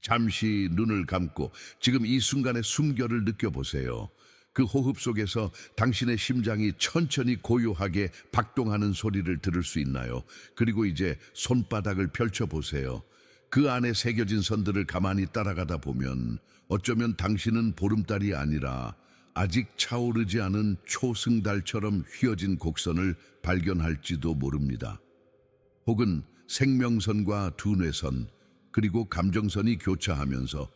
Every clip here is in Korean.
잠시 눈을 감고 지금 이 순간의 숨결을 느껴보세요. 그 호흡 속에서 당신의 심장이 천천히 고요하게 박동하는 소리를 들을 수 있나요? 그리고 이제 손바닥을 펼쳐보세요. 그 안에 새겨진 선들을 가만히 따라가다 보면 어쩌면 당신은 보름달이 아니라 아직 차오르지 않은 초승달처럼 휘어진 곡선을 발견할지도 모릅니다. 혹은 생명선과 두뇌선, 그리고 감정선이 교차하면서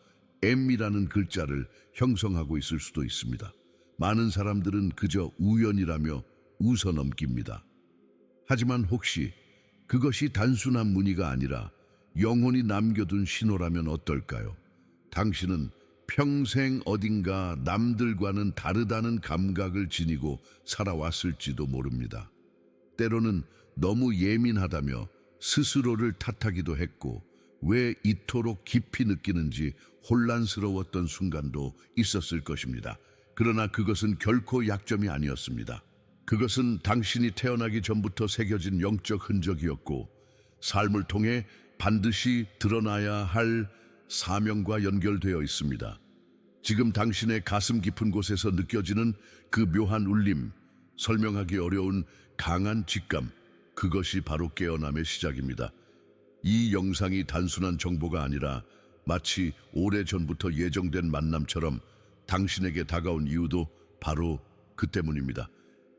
M이라는 글자를 형성하고 있을 수도 있습니다. 많은 사람들은 그저 우연이라며 웃어넘깁니다. 하지만 혹시 그것이 단순한 무늬가 아니라 영혼이 남겨둔 신호라면 어떨까요? 당신은 평생 어딘가 남들과는 다르다는 감각을 지니고 살아왔을지도 모릅니다. 때로는 너무 예민하다며 스스로를 탓하기도 했고 왜 이토록 깊이 느끼는지 혼란스러웠던 순간도 있었을 것입니다. 그러나 그것은 결코 약점이 아니었습니다. 그것은 당신이 태어나기 전부터 새겨진 영적 흔적이었고 삶을 통해 반드시 드러나야 할 사명과 연결되어 있습니다. 지금 당신의 가슴 깊은 곳에서 느껴지는 그 묘한 울림, 설명하기 어려운 강한 직감, 그것이 바로 깨어남의 시작입니다. 이 영상이 단순한 정보가 아니라 마치 오래전부터 예정된 만남처럼 당신에게 다가온 이유도 바로 그 때문입니다.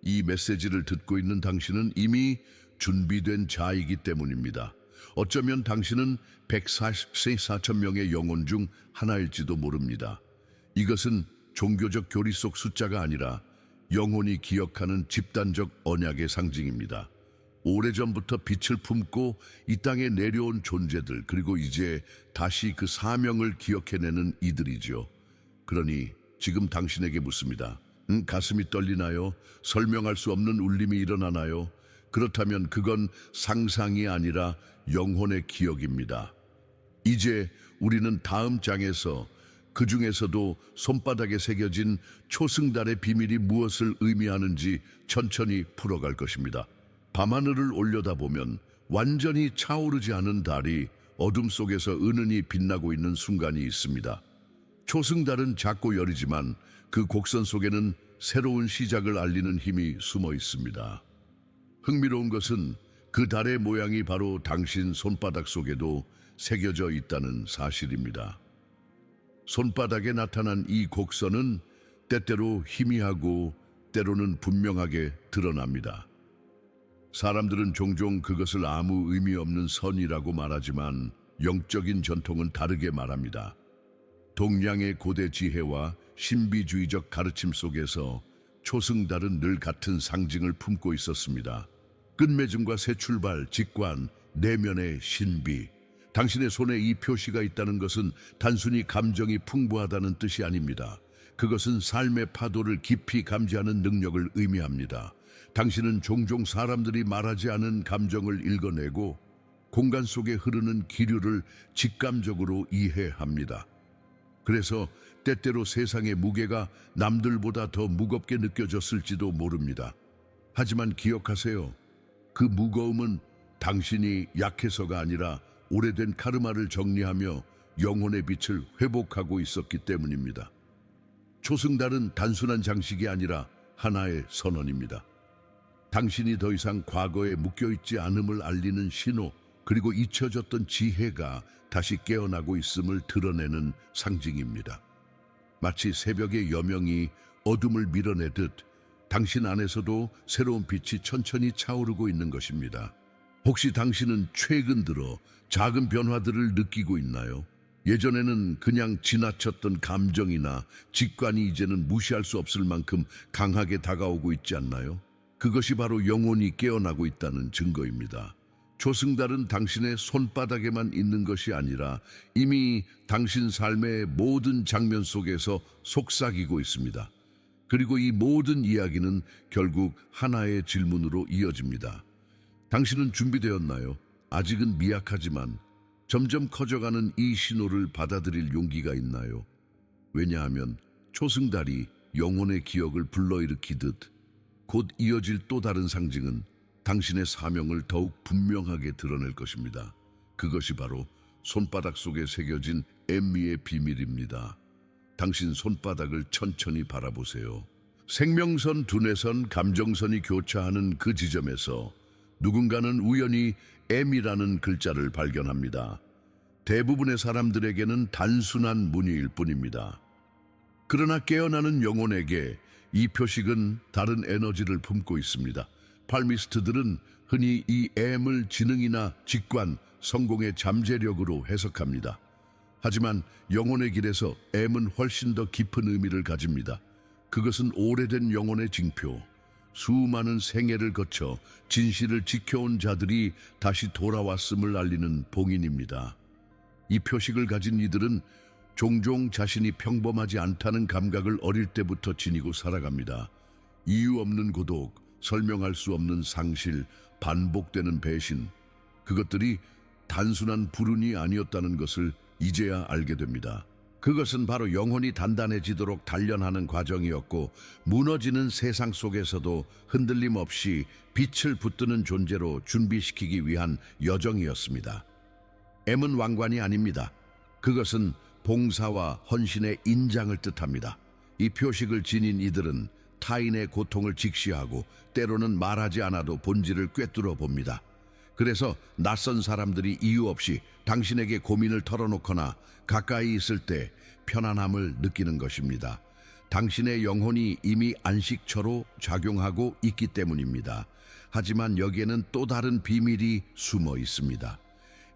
이 메시지를 듣고 있는 당신은 이미 준비된 자이기 때문입니다. 어쩌면 당신은 144천 명의 영혼 중 하나일지도 모릅니다. 이것은 종교적 교리 속 숫자가 아니라 영혼이 기억하는 집단적 언약의 상징입니다. 오래전부터 빛을 품고 이 땅에 내려온 존재들, 그리고 이제 다시 그 사명을 기억해내는 이들이죠. 그러니 지금 당신에게 묻습니다. 가슴이 떨리나요? 설명할 수 없는 울림이 일어나나요? 그렇다면 그건 상상이 아니라 영혼의 기억입니다. 이제 우리는 다음 장에서 그 중에서도 손바닥에 새겨진 초승달의 비밀이 무엇을 의미하는지 천천히 풀어갈 것입니다. 밤하늘을 올려다보면 완전히 차오르지 않은 달이 어둠 속에서 은은히 빛나고 있는 순간이 있습니다. 초승달은 작고 여리지만 그 곡선 속에는 새로운 시작을 알리는 힘이 숨어 있습니다. 흥미로운 것은 그 달의 모양이 바로 당신 손바닥 속에도 새겨져 있다는 사실입니다. 손바닥에 나타난 이 곡선은 때때로 희미하고 때로는 분명하게 드러납니다. 사람들은 종종 그것을 아무 의미 없는 선이라고 말하지만 영적인 전통은 다르게 말합니다. 동양의 고대 지혜와 신비주의적 가르침 속에서 초승달은 늘 같은 상징을 품고 있었습니다. 끝맺음과 새 출발, 직관, 내면의 신비. 당신의 손에 이 표시가 있다는 것은 단순히 감정이 풍부하다는 뜻이 아닙니다. 그것은 삶의 파도를 깊이 감지하는 능력을 의미합니다. 당신은 종종 사람들이 말하지 않은 감정을 읽어내고 공간 속에 흐르는 기류를 직감적으로 이해합니다. 그래서 때때로 세상의 무게가 남들보다 더 무겁게 느껴졌을지도 모릅니다. 하지만 기억하세요. 그 무거움은 당신이 약해서가 아니라 오래된 카르마를 정리하며 영혼의 빛을 회복하고 있었기 때문입니다. 초승달은 단순한 장식이 아니라 하나의 선언입니다. 당신이 더 이상 과거에 묶여있지 않음을 알리는 신호, 그리고 잊혀졌던 지혜가 다시 깨어나고 있음을 드러내는 상징입니다. 마치 새벽의 여명이 어둠을 밀어내듯 당신 안에서도 새로운 빛이 천천히 차오르고 있는 것입니다. 혹시 당신은 최근 들어 작은 변화들을 느끼고 있나요? 예전에는 그냥 지나쳤던 감정이나 직관이 이제는 무시할 수 없을 만큼 강하게 다가오고 있지 않나요? 그것이 바로 영혼이 깨어나고 있다는 증거입니다. 초승달은 당신의 손바닥에만 있는 것이 아니라 이미 당신 삶의 모든 장면 속에서 속삭이고 있습니다. 그리고 이 모든 이야기는 결국 하나의 질문으로 이어집니다. 당신은 준비되었나요? 아직은 미약하지만 점점 커져가는 이 신호를 받아들일 용기가 있나요? 왜냐하면 초승달이 영혼의 기억을 불러일으키듯 곧 이어질 또 다른 상징은 당신의 사명을 더욱 분명하게 드러낼 것입니다. 그것이 바로 손바닥 속에 새겨진 엠미의 비밀입니다. 당신 손바닥을 천천히 바라보세요. 생명선, 두뇌선, 감정선이 교차하는 그 지점에서 누군가는 우연히 M이라는 글자를 발견합니다. 대부분의 사람들에게는 단순한 무늬일 뿐입니다. 그러나 깨어나는 영혼에게 이 표식은 다른 에너지를 품고 있습니다. 팔미스트들은 흔히 이 M을 지능이나 직관, 성공의 잠재력으로 해석합니다. 하지만 영혼의 길에서 M은 훨씬 더 깊은 의미를 가집니다. 그것은 오래된 영혼의 징표, 수많은 생애를 거쳐 진실을 지켜온 자들이 다시 돌아왔음을 알리는 봉인입니다. 이 표식을 가진 이들은 종종 자신이 평범하지 않다는 감각을 어릴 때부터 지니고 살아갑니다. 이유 없는 고독, 설명할 수 없는 상실, 반복되는 배신, 그것들이 단순한 불운이 아니었다는 것을 이제야 알게 됩니다. 그것은 바로 영혼이 단단해지도록 단련하는 과정이었고, 무너지는 세상 속에서도 흔들림 없이 빛을 붙드는 존재로 준비시키기 위한 여정이었습니다. M은 왕관이 아닙니다. 그것은 봉사와 헌신의 인장을 뜻합니다. 이 표식을 지닌 이들은 타인의 고통을 직시하고 때로는 말하지 않아도 본질을 꿰뚫어 봅니다. 그래서 낯선 사람들이 이유 없이 당신에게 고민을 털어놓거나 가까이 있을 때 편안함을 느끼는 것입니다. 당신의 영혼이 이미 안식처로 작용하고 있기 때문입니다. 하지만 여기에는 또 다른 비밀이 숨어 있습니다.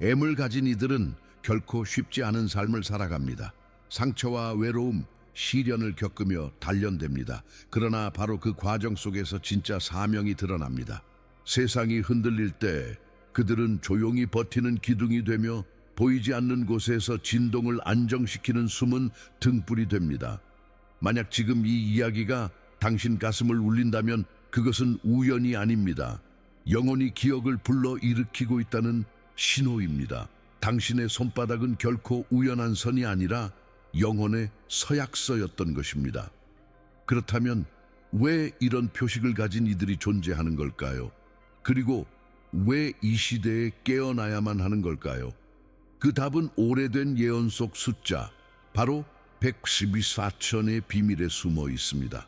M을 가진 이들은 결코 쉽지 않은 삶을 살아갑니다. 상처와 외로움, 시련을 겪으며 단련됩니다. 그러나 바로 그 과정 속에서 진짜 사명이 드러납니다. 세상이 흔들릴 때 그들은 조용히 버티는 기둥이 되며 보이지 않는 곳에서 진동을 안정시키는 숨은 등불이 됩니다. 만약 지금 이 이야기가 당신 가슴을 울린다면 그것은 우연이 아닙니다. 영혼이 기억을 불러일으키고 있다는 신호입니다. 당신의 손바닥은 결코 우연한 선이 아니라 영혼의 서약서였던 것입니다. 그렇다면 왜 이런 표식을 가진 이들이 존재하는 걸까요? 그리고 왜 이 시대에 깨어나야만 하는 걸까요? 그 답은 오래된 예언 속 숫자, 바로 114천의 비밀에 숨어 있습니다.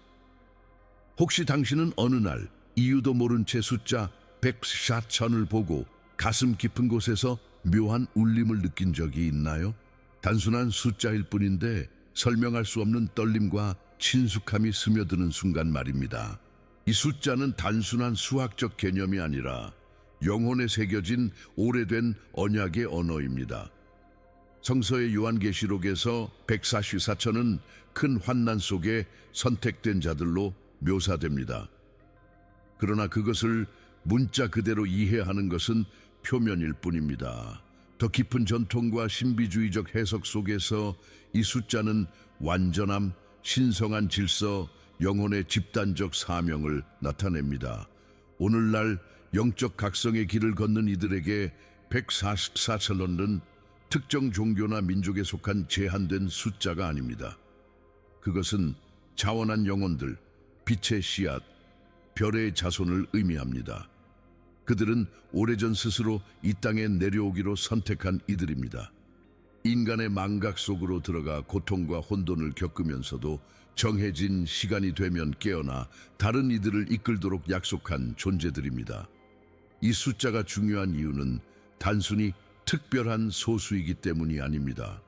혹시 당신은 어느 날 이유도 모른 채 숫자 114천을 보고 가슴 깊은 곳에서 묘한 울림을 느낀 적이 있나요? 단순한 숫자일 뿐인데 설명할 수 없는 떨림과 친숙함이 스며드는 순간 말입니다. 이 숫자는 단순한 수학적 개념이 아니라 영혼에 새겨진 오래된 언약의 언어입니다. 성서의 요한계시록에서 144천은 큰 환난 속에 선택된 자들로 묘사됩니다. 그러나 그것을 문자 그대로 이해하는 것은 표면일 뿐입니다. 더 깊은 전통과 신비주의적 해석 속에서 이 숫자는 완전함, 신성한 질서, 영혼의 집단적 사명을 나타냅니다. 오늘날 영적 각성의 길을 걷는 이들에게 144천은 특정 종교나 민족에 속한 제한된 숫자가 아닙니다. 그것은 자원한 영혼들, 빛의 씨앗, 별의 자손을 의미합니다. 그들은 오래전 스스로 이 땅에 내려오기로 선택한 이들입니다. 인간의 망각 속으로 들어가 고통과 혼돈을 겪으면서도 정해진 시간이 되면 깨어나 다른 이들을 이끌도록 약속한 존재들입니다. 이 숫자가 중요한 이유는 단순히 특별한 소수이기 때문이 아닙니다.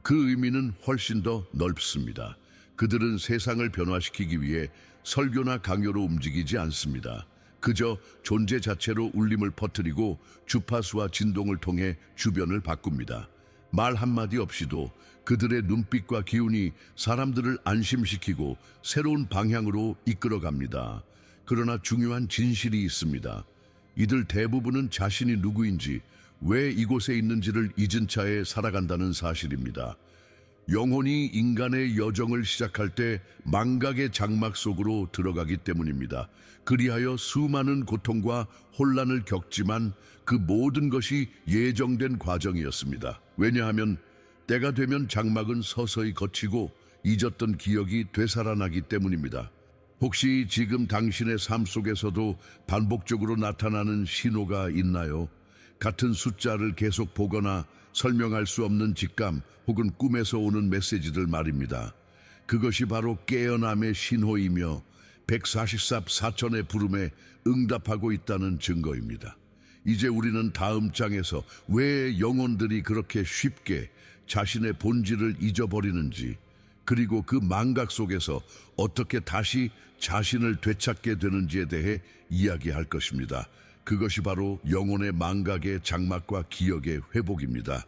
그 의미는 훨씬 더 넓습니다. 그들은 세상을 변화시키기 위해 설교나 강요로 움직이지 않습니다. 그저 존재 자체로 울림을 퍼뜨리고 주파수와 진동을 통해 주변을 바꿉니다. 말 한마디 없이도 그들의 눈빛과 기운이 사람들을 안심시키고 새로운 방향으로 이끌어갑니다. 그러나 중요한 진실이 있습니다. 이들 대부분은 자신이 누구인지, 왜 이곳에 있는지를 잊은 채 살아간다는 사실입니다. 영혼이 인간의 여정을 시작할 때 망각의 장막 속으로 들어가기 때문입니다. 그리하여 수많은 고통과 혼란을 겪지만 그 모든 것이 예정된 과정이었습니다. 왜냐하면 때가 되면 장막은 서서히 걷히고 잊었던 기억이 되살아나기 때문입니다. 혹시 지금 당신의 삶 속에서도 반복적으로 나타나는 신호가 있나요? 같은 숫자를 계속 보거나 설명할 수 없는 직감 혹은 꿈에서 오는 메시지들 말입니다. 그것이 바로 깨어남의 신호이며 144 사천의 부름에 응답하고 있다는 증거입니다. 이제 우리는 다음 장에서 왜 영혼들이 그렇게 쉽게 자신의 본질을 잊어버리는지, 그리고 그 망각 속에서 어떻게 다시 자신을 되찾게 되는지에 대해 이야기할 것입니다. 그것이 바로 영혼의 망각의 장막과 기억의 회복입니다.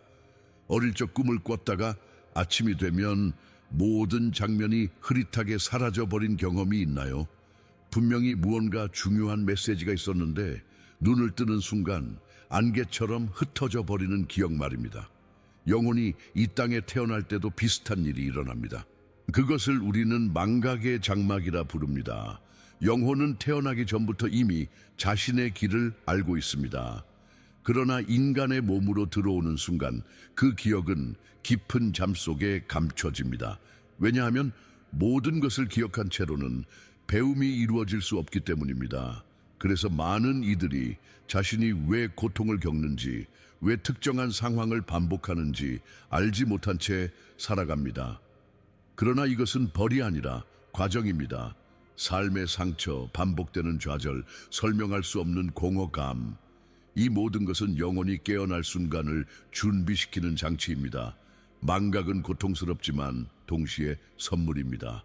어릴 적 꿈을 꿨다가 아침이 되면 모든 장면이 흐릿하게 사라져버린 경험이 있나요? 분명히 무언가 중요한 메시지가 있었는데 눈을 뜨는 순간 안개처럼 흩어져 버리는 기억 말입니다. 영혼이 이 땅에 태어날 때도 비슷한 일이 일어납니다. 그것을 우리는 망각의 장막이라 부릅니다. 영혼은 태어나기 전부터 이미 자신의 길을 알고 있습니다. 그러나 인간의 몸으로 들어오는 순간 그 기억은 깊은 잠 속에 감춰집니다. 왜냐하면 모든 것을 기억한 채로는 배움이 이루어질 수 없기 때문입니다. 그래서 많은 이들이 자신이 왜 고통을 겪는지, 왜 특정한 상황을 반복하는지 알지 못한 채 살아갑니다. 그러나 이것은 벌이 아니라 과정입니다. 삶의 상처, 반복되는 좌절, 설명할 수 없는 공허감, 이 모든 것은 영혼이 깨어날 순간을 준비시키는 장치입니다. 망각은 고통스럽지만 동시에 선물입니다.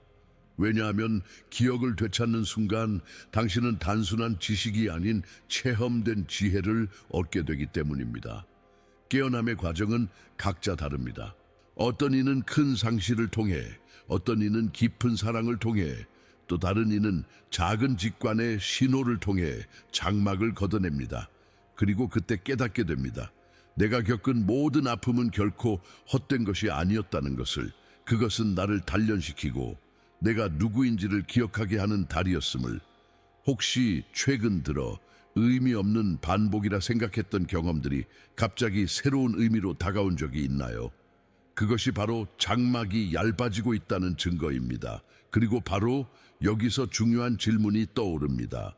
왜냐하면 기억을 되찾는 순간 당신은 단순한 지식이 아닌 체험된 지혜를 얻게 되기 때문입니다. 깨어남의 과정은 각자 다릅니다. 어떤 이는 큰 상실을 통해, 어떤 이는 깊은 사랑을 통해, 또 다른 이는 작은 직관의 신호를 통해 장막을 걷어냅니다. 그리고 그때 깨닫게 됩니다. 내가 겪은 모든 아픔은 결코 헛된 것이 아니었다는 것을, 그것은 나를 단련시키고 내가 누구인지를 기억하게 하는 달이었음을. 혹시 최근 들어 의미 없는 반복이라 생각했던 경험들이 갑자기 새로운 의미로 다가온 적이 있나요? 그것이 바로 장막이 얇아지고 있다는 증거입니다. 그리고 바로 여기서 중요한 질문이 떠오릅니다.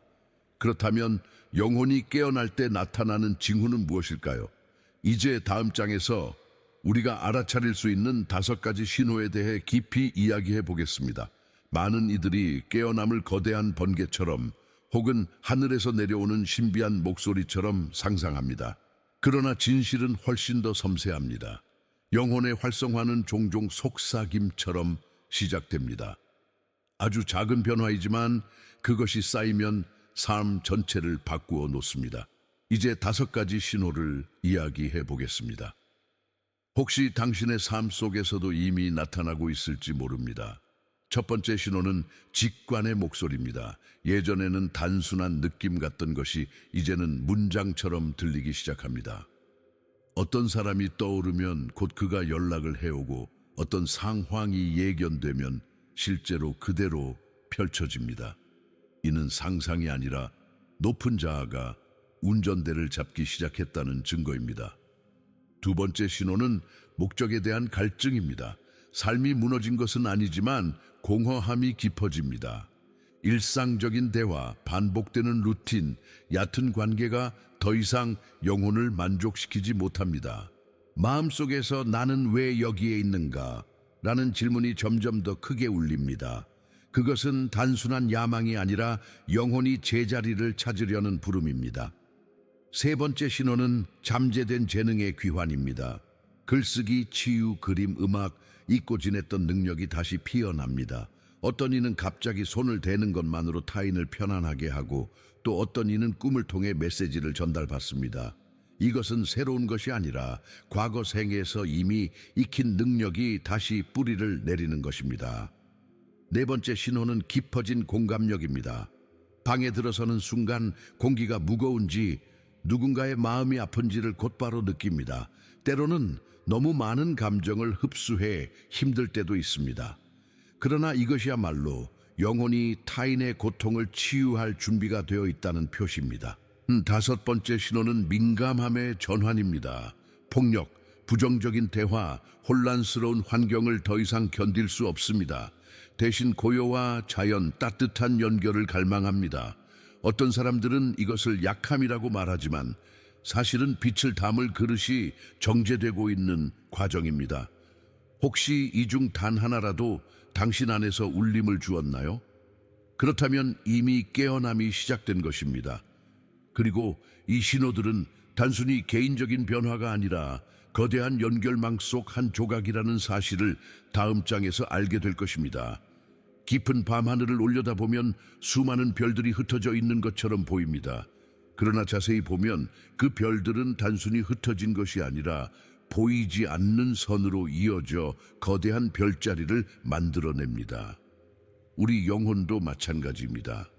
그렇다면 영혼이 깨어날 때 나타나는 징후는 무엇일까요? 이제 다음 장에서 우리가 알아차릴 수 있는 5가지 신호에 대해 깊이 이야기해 보겠습니다. 많은 이들이 깨어남을 거대한 번개처럼 혹은 하늘에서 내려오는 신비한 목소리처럼 상상합니다. 그러나 진실은 훨씬 더 섬세합니다. 영혼의 활성화는 종종 속삭임처럼 시작됩니다. 아주 작은 변화이지만 그것이 쌓이면 삶 전체를 바꾸어 놓습니다. 이제 5가지 신호를 이야기해 보겠습니다. 혹시 당신의 삶 속에서도 이미 나타나고 있을지 모릅니다. 첫 번째 신호는 직관의 목소리입니다. 예전에는 단순한 느낌 같던 것이 이제는 문장처럼 들리기 시작합니다. 어떤 사람이 떠오르면 곧 그가 연락을 해오고 어떤 상황이 예견되면 실제로 그대로 펼쳐집니다. 이는 상상이 아니라 높은 자아가 운전대를 잡기 시작했다는 증거입니다. 두 번째 신호는 목적에 대한 갈증입니다. 삶이 무너진 것은 아니지만 공허함이 깊어집니다. 일상적인 대화, 반복되는 루틴, 얕은 관계가 더 이상 영혼을 만족시키지 못합니다. 마음속에서 나는 왜 여기에 있는가? 라는 질문이 점점 더 크게 울립니다. 그것은 단순한 야망이 아니라 영혼이 제자리를 찾으려는 부름입니다. 세 번째 신호는 잠재된 재능의 귀환입니다. 글쓰기, 치유, 그림, 음악, 잊고 지냈던 능력이 다시 피어납니다. 어떤 이는 갑자기 손을 대는 것만으로 타인을 편안하게 하고 또 어떤 이는 꿈을 통해 메시지를 전달받습니다. 이것은 새로운 것이 아니라 과거 생에서 이미 익힌 능력이 다시 뿌리를 내리는 것입니다. 네 번째 신호는 깊어진 공감력입니다. 방에 들어서는 순간 공기가 무거운지 누군가의 마음이 아픈지를 곧바로 느낍니다. 때로는 너무 많은 감정을 흡수해 힘들 때도 있습니다. 그러나 이것이야말로 영혼이 타인의 고통을 치유할 준비가 되어 있다는 표시입니다. 5번째 신호는 민감함의 전환입니다. 폭력, 부정적인 대화, 혼란스러운 환경을 더 이상 견딜 수 없습니다. 대신 고요와 자연, 따뜻한 연결을 갈망합니다. 어떤 사람들은 이것을 약함이라고 말하지만 사실은 빛을 담을 그릇이 정제되고 있는 과정입니다. 혹시 이 중 단 하나라도 당신 안에서 울림을 주었나요? 그렇다면 이미 깨어남이 시작된 것입니다. 그리고 이 신호들은 단순히 개인적인 변화가 아니라 거대한 연결망 속 한 조각이라는 사실을 다음 장에서 알게 될 것입니다. 깊은 밤하늘을 올려다보면 수많은 별들이 흩어져 있는 것처럼 보입니다. 그러나 자세히 보면 그 별들은 단순히 흩어진 것이 아니라 보이지 않는 선으로 이어져 거대한 별자리를 만들어냅니다. 우리 영혼도 마찬가지입니다.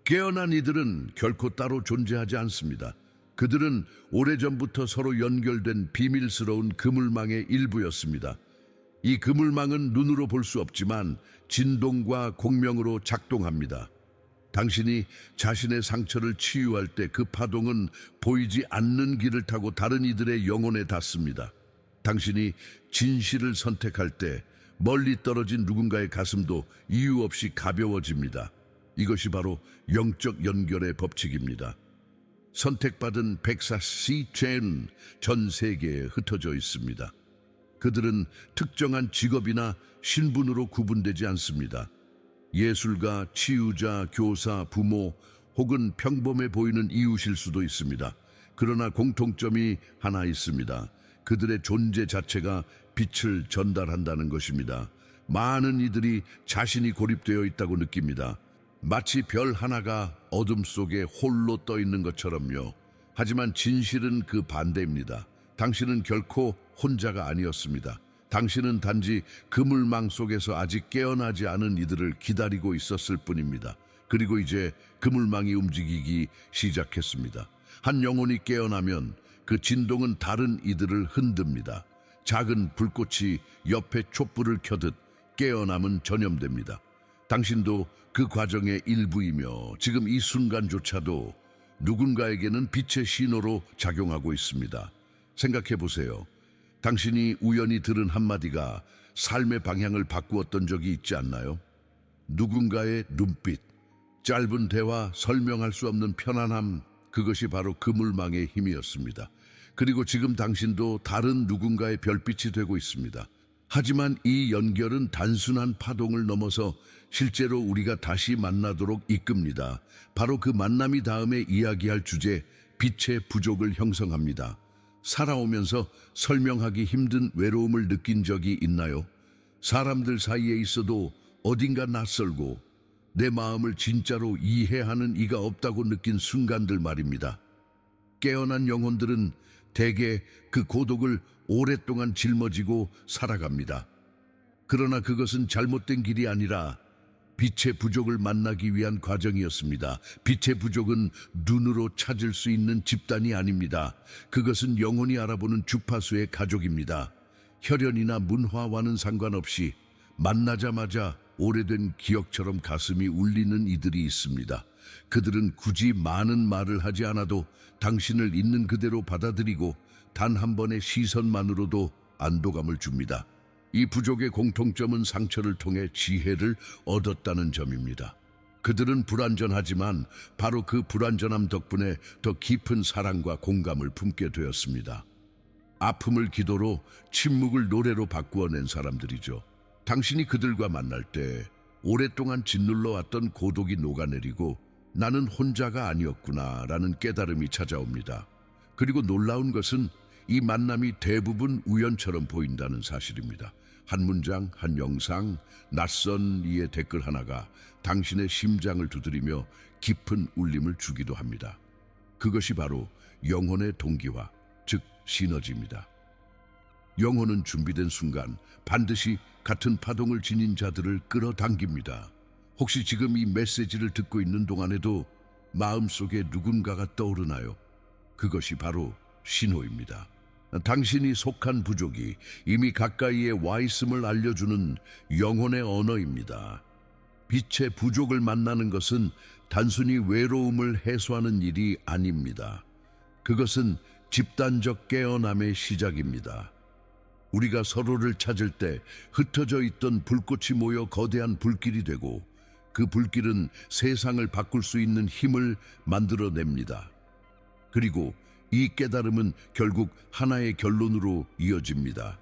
깨어난 이들은 결코 따로 존재하지 않습니다. 그들은 오래전부터 서로 연결된 비밀스러운 그물망의 일부였습니다. 이 그물망은 눈으로 볼 수 없지만 진동과 공명으로 작동합니다. 당신이 자신의 상처를 치유할 때 그 파동은 보이지 않는 길을 타고 다른 이들의 영혼에 닿습니다. 당신이 진실을 선택할 때 멀리 떨어진 누군가의 가슴도 이유 없이 가벼워집니다. 이것이 바로 영적 연결의 법칙입니다. 선택받은 104chen 전 세계에 흩어져 있습니다. 그들은 특정한 직업이나 신분으로 구분되지 않습니다. 예술가, 치유자, 교사, 부모 혹은 평범해 보이는 이웃일 수도 있습니다. 그러나 공통점이 하나 있습니다. 그들의 존재 자체가 빛을 전달한다는 것입니다. 많은 이들이 자신이 고립되어 있다고 느낍니다. 마치 별 하나가 어둠 속에 홀로 떠 있는 것처럼요. 하지만 진실은 그 반대입니다. 당신은 결코 혼자가 아니었습니다. 당신은 단지 그물망 속에서 아직 깨어나지 않은 이들을 기다리고 있었을 뿐입니다. 그리고 이제 그물망이 움직이기 시작했습니다. 한 영혼이 깨어나면 그 진동은 다른 이들을 흔듭니다. 작은 불꽃이 옆에 촛불을 켜듯 깨어남은 전염됩니다. 당신도 그 과정의 일부이며 지금 이 순간조차도 누군가에게는 빛의 신호로 작용하고 있습니다. 생각해 보세요. 당신이 우연히 들은 한마디가 삶의 방향을 바꾸었던 적이 있지 않나요? 누군가의 눈빛, 짧은 대화, 설명할 수 없는 편안함, 그것이 바로 그물망의 힘이었습니다. 그리고 지금 당신도 다른 누군가의 별빛이 되고 있습니다. 하지만 이 연결은 단순한 파동을 넘어서 실제로 우리가 다시 만나도록 이끕니다. 바로 그 만남이 다음에 이야기할 주제, 빛의 부족을 형성합니다. 살아오면서 설명하기 힘든 외로움을 느낀 적이 있나요? 사람들 사이에 있어도 어딘가 낯설고 내 마음을 진짜로 이해하는 이가 없다고 느낀 순간들 말입니다. 깨어난 영혼들은 대개 그 고독을 오랫동안 짊어지고 살아갑니다. 그러나 그것은 잘못된 길이 아니라 빛의 부족을 만나기 위한 과정이었습니다. 빛의 부족은 눈으로 찾을 수 있는 집단이 아닙니다. 그것은 영혼이 알아보는 주파수의 가족입니다. 혈연이나 문화와는 상관없이 만나자마자 오래된 기억처럼 가슴이 울리는 이들이 있습니다. 그들은 굳이 많은 말을 하지 않아도 당신을 있는 그대로 받아들이고 단 한 번의 시선만으로도 안도감을 줍니다. 이 부족의 공통점은 상처를 통해 지혜를 얻었다는 점입니다. 그들은 불완전하지만 바로 그 불완전함 덕분에 더 깊은 사랑과 공감을 품게 되었습니다. 아픔을 기도로, 침묵을 노래로 바꾸어낸 사람들이죠. 당신이 그들과 만날 때 오랫동안 짓눌러 왔던 고독이 녹아내리고 나는 혼자가 아니었구나 라는 깨달음이 찾아옵니다. 그리고 놀라운 것은 이 만남이 대부분 우연처럼 보인다는 사실입니다. 한 문장, 한 영상, 낯선 이의 댓글 하나가 당신의 심장을 두드리며 깊은 울림을 주기도 합니다. 그것이 바로 영혼의 동기화, 즉 시너지입니다. 영혼은 준비된 순간 반드시 같은 파동을 지닌 자들을 끌어당깁니다. 혹시 지금 이 메시지를 듣고 있는 동안에도 마음속에 누군가가 떠오르나요? 그것이 바로 신호입니다. 당신이 속한 부족이 이미 가까이에 와 있음을 알려주는 영혼의 언어입니다. 빛의 부족을 만나는 것은 단순히 외로움을 해소하는 일이 아닙니다. 그것은 집단적 깨어남의 시작입니다. 우리가 서로를 찾을 때 흩어져 있던 불꽃이 모여 거대한 불길이 되고 그 불길은 세상을 바꿀 수 있는 힘을 만들어냅니다. 그리고 이 깨달음은 결국 하나의 결론으로 이어집니다.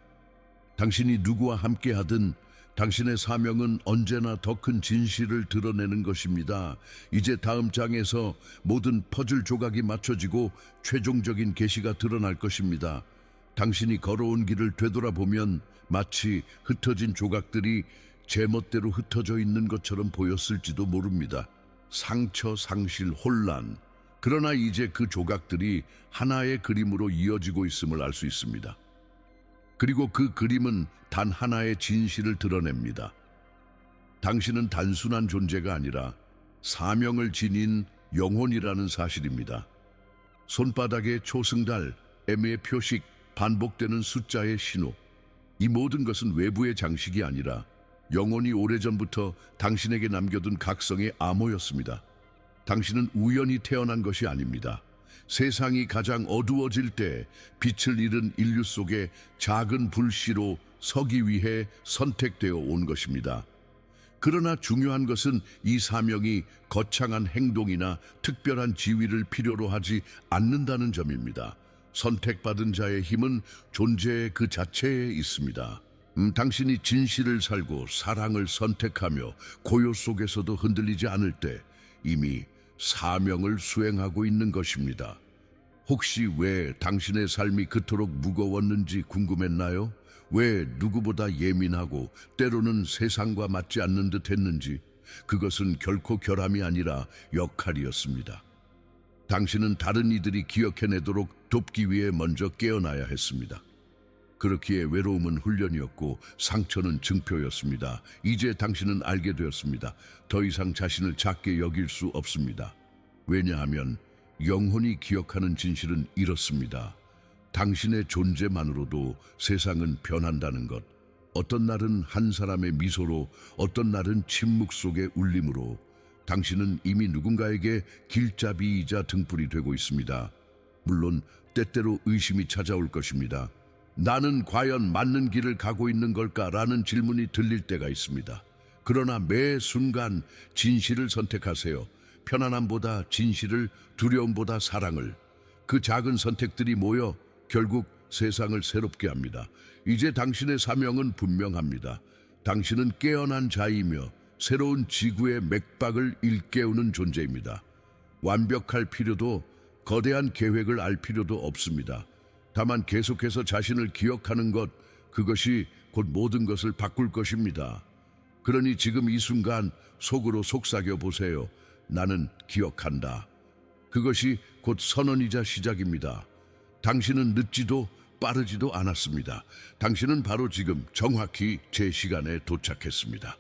당신이 누구와 함께하든 당신의 사명은 언제나 더 큰 진실을 드러내는 것입니다. 이제 다음 장에서 모든 퍼즐 조각이 맞춰지고 최종적인 계시가 드러날 것입니다. 당신이 걸어온 길을 되돌아보면 마치 흩어진 조각들이 제멋대로 흩어져 있는 것처럼 보였을지도 모릅니다. 상처, 상실, 혼란. 그러나 이제 그 조각들이 하나의 그림으로 이어지고 있음을 알 수 있습니다. 그리고 그 그림은 단 하나의 진실을 드러냅니다. 당신은 단순한 존재가 아니라 사명을 지닌 영혼이라는 사실입니다. 손바닥의 초승달, M의 표식, 반복되는 숫자의 신호. 이 모든 것은 외부의 장식이 아니라 영혼이 오래전부터 당신에게 남겨둔 각성의 암호였습니다. 당신은 우연히 태어난 것이 아닙니다. 세상이 가장 어두워질 때 빛을 잃은 인류 속에 작은 불씨로 서기 위해 선택되어 온 것입니다. 그러나 중요한 것은 이 사명이 거창한 행동이나 특별한 지위를 필요로 하지 않는다는 점입니다. 선택받은 자의 힘은 존재의 그 자체에 있습니다. 당신이 진실을 살고 사랑을 선택하며 고요 속에서도 흔들리지 않을 때 이미 사명을 수행하고 있는 것입니다. 혹시 왜 당신의 삶이 그토록 무거웠는지 궁금했나요? 왜 누구보다 예민하고 때로는 세상과 맞지 않는 듯 했는지? 그것은 결코 결함이 아니라 역할이었습니다. 당신은 다른 이들이 기억해내도록 돕기 위해 먼저 깨어나야 했습니다. 그렇기에 외로움은 훈련이었고 상처는 증표였습니다. 이제 당신은 알게 되었습니다. 더 이상 자신을 작게 여길 수 없습니다. 왜냐하면 영혼이 기억하는 진실은 이렇습니다. 당신의 존재만으로도 세상은 변한다는 것. 어떤 날은 한 사람의 미소로, 어떤 날은 침묵 속의 울림으로. 당신은 이미 누군가에게 길잡이이자 등불이 되고 있습니다. 물론 때때로 의심이 찾아올 것입니다. 나는 과연 맞는 길을 가고 있는 걸까라는 질문이 들릴 때가 있습니다. 그러나 매 순간 진실을 선택하세요. 편안함보다 진실을, 두려움보다 사랑을. 그 작은 선택들이 모여 결국 세상을 새롭게 합니다. 이제 당신의 사명은 분명합니다. 당신은 깨어난 자이며 새로운 지구의 맥박을 일깨우는 존재입니다. 완벽할 필요도 거대한 계획을 알 필요도 없습니다. 다만 계속해서 자신을 기억하는 것, 그것이 곧 모든 것을 바꿀 것입니다. 그러니 지금 이 순간 속으로 속삭여 보세요. 나는 기억한다. 그것이 곧 선언이자 시작입니다. 당신은 늦지도 빠르지도 않았습니다. 당신은 바로 지금 정확히 제 시간에 도착했습니다.